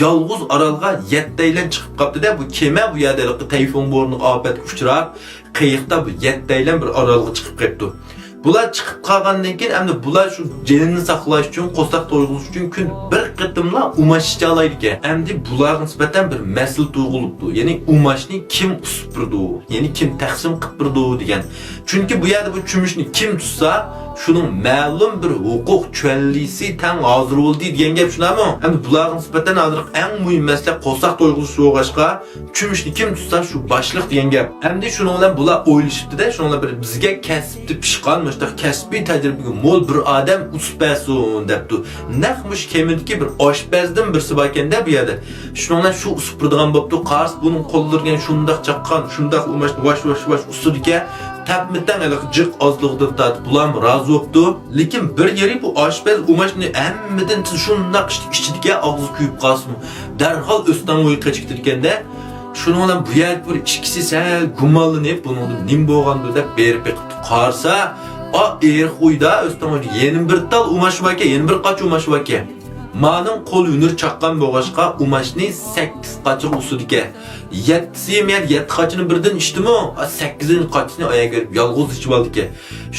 yalğız aralga yetteylen çıkıp kaptı da bu keme bu yerdelikli tayfun borunu afet uçurar. Kıyıkta bu yetteylen bir aralga çıkıp kaptı. Bular çıkıp kalgandan keyin endi bular şu jenini saqlash uchun, qo'saq to'yg'ilish uchun kun bir qitimla umashcha olaydi ekan. Endi bularga nisbatan bir mas'ul tug'ilibdi. Ya'ni umashni kim usupirdi, ya'ni kim taqsim qilib birdi degan. Chunki bu yerda bu chumushni kim tutsa, shuning ma'lum bir huquq cho'llisi tan hozir bo'ldi degan gap shunami? Endi bularga nisbatan hozir eng muhim masala qo'saq to'yg'ilish bo'lg'achqa, chumushni kim tutsa shu boshliq degan gap. Endi shuning bilan bular o'ylashibdi-da, shuning bilan bir bizga kasbni pishqan kasbiy tajribaga mo'l bir odam uspasun debdi. Naqmush kemidiki bir oshpazdan birisi bor ekanda bu yerda. Shuningdan shu usupirdigan bo'pti. Qars buning qo'llariga shundoq chaqqan, shundoq umashni vash usuriga tapmidan iliq jiq ozlig'idan tatib bular rozi bo'libdi. Lekin bir yeri bu oshpaz umashni hammadan shundoq ichiga og'zi kuyib qolsin. Darhol o'stan o'y qechiktirganda shuning bilan bu yer bir ikkisi sal gumonlanib buning nim bo'lgandi deb berib qarsa o erxuyda o'stamon yeni bir tal umash vaka, yeni bir qaç umash vaka. Ma'nun qo'l unir chaqqan bo'g'ashqa umashni 8 qachiq usudiga. 7si men 7 qachini birdan ichdimi? 8-chi qachini oyaga berib yolg'iz ichib oldi.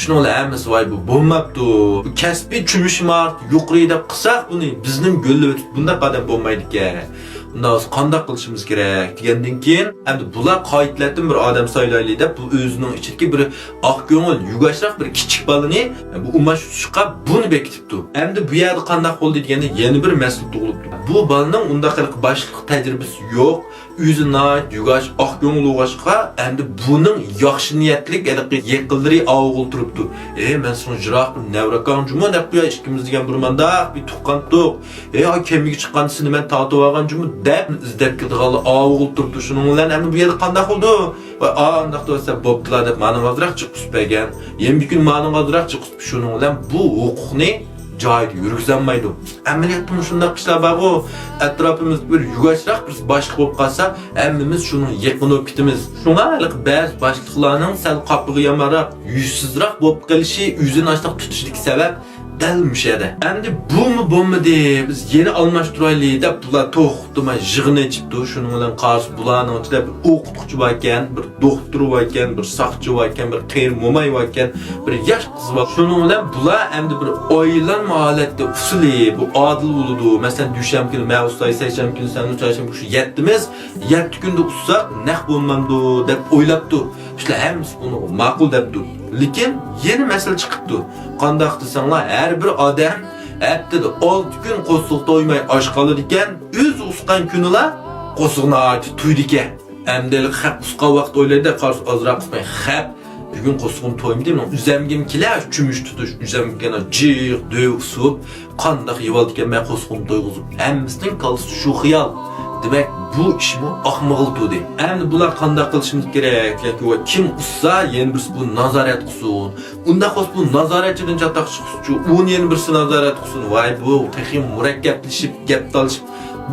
Shuni ola hammasi voy bu bo'lmabdi. Bu kasbiy chumush mart yuqori deb qilsak buni bizning go'lli o'tib bunda qadam bo'lmaydi ekan. Bundan qanday qilishimiz kerak degandan keyin endi bular qoidlardan bir odam saylayli deb bu o'zining ichidagi bir oq ko'ngil yugashroq bir kichik balani bu umash tutishga buni bekitibdi. Endi bu yerda qanday bo'ldi deganda yana bir mas'ul tug'ilibdi. Bu balaning unda qilib boshliq tajribasi yo'q. O'zini yugash oq ko'ngil o'g'ashqa endi buning yaxshi niyatlik yaqinlari avg'il turibdi. Men sen jiroq navrakan juma deb qo'ya ikkimiz degan bir manda bir tuqqandiq. Kemiga chiqqansini men tatib olgan juma deb izlab keldiganlar avg'il turibdi. Shuning bilan endi bu yerda qanday bo'ldi? Undaq bo'lsa bo'ptilar deb ma'ni hozirroq chiqib bergan. Yana bir kun ma'ni hozirroq chiqib shuning bilan bu huquqni joyida yurgizolmaydi. Amaliyotda shunday ishlar bor-ku, atrofimiz bir yugashroq bir boshliq bo'lib qolsa, hammamiz shuni yaqin bo'lib ketamiz. Shunga ba'zi boshliqlarning sal qapiga yamaraq, yuzsizroq bo'lib qolishi, o'zini ochliq tutishlik sabab dalmishadi. Endi bumi bo'lmadi, biz yeni almashtiraylik deb bular to'xtamay yig'ini ichibdi. Shuning bilan qarshi bularning ichida bir o'qituvchi bor ekan, bir doktor bor ekan, bir soqchi bor ekan, bir qiyr mo'may bor ekan, bir yosh qiz bor. Shuning bilan bular endi bir o'ylanma holatda usuli bu adil bo'ladi. Masalan, dushanba kuni men ustay, seshanba kuni sen uchrashim shu 7 kunda ussa naq bo'lmamdi deb o'ylabdi. Shular hammasi buni ma'qul debdi. Lekin yeni masala chiqibdi. Qanday desanglar, har bir odam haftada 6 kun qo'shiq to'ymay osh qolar ekan, o'z usqan kunilar qo'shiqni aytib to'ydi ekan. Amdalik haq usqa vaqt o'ylaydi, qarshi ozroq qismay haq bugun qo'shiqni to'ymaydi, men uzamgim kelar, chumush tutish, uzamgana jiq, döv sup, qanday yivoldi ekan men qo'shiqni to'yg'izib. Hammasining qalbisi shu xiyol. Demek bu işimi ahmağıldı. Endi bular qanday qilishimiz kerak yoki kim ussa yeni birisi bu nazorat qilsin. Unda xos bu nazoratchidan chataq chiqsin. U yeni birisi nazorat qilsin. Voy bu texim murakkablashib, gap talishib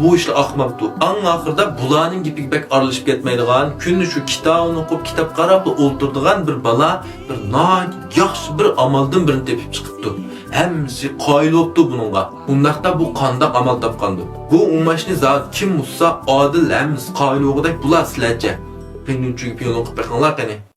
bu ishlar ahmaqdi. Ang oxirida bularning gapiga bak aralashib ketmaydigan, kunni shu kitobni o'qib, kitob qarab o'ltirdigan bir bala bir yaxshi bir amaldan birini tepib chiqibdi. Hammasi qoyil bo'libdi buningga. Undaqda bu qanday amal topqandi? Bu umashni zot kim mussa odil hammasi qoyil bo'lgudek bular sizlarcha. Penunchiga piyon o'qib beqinglar qani.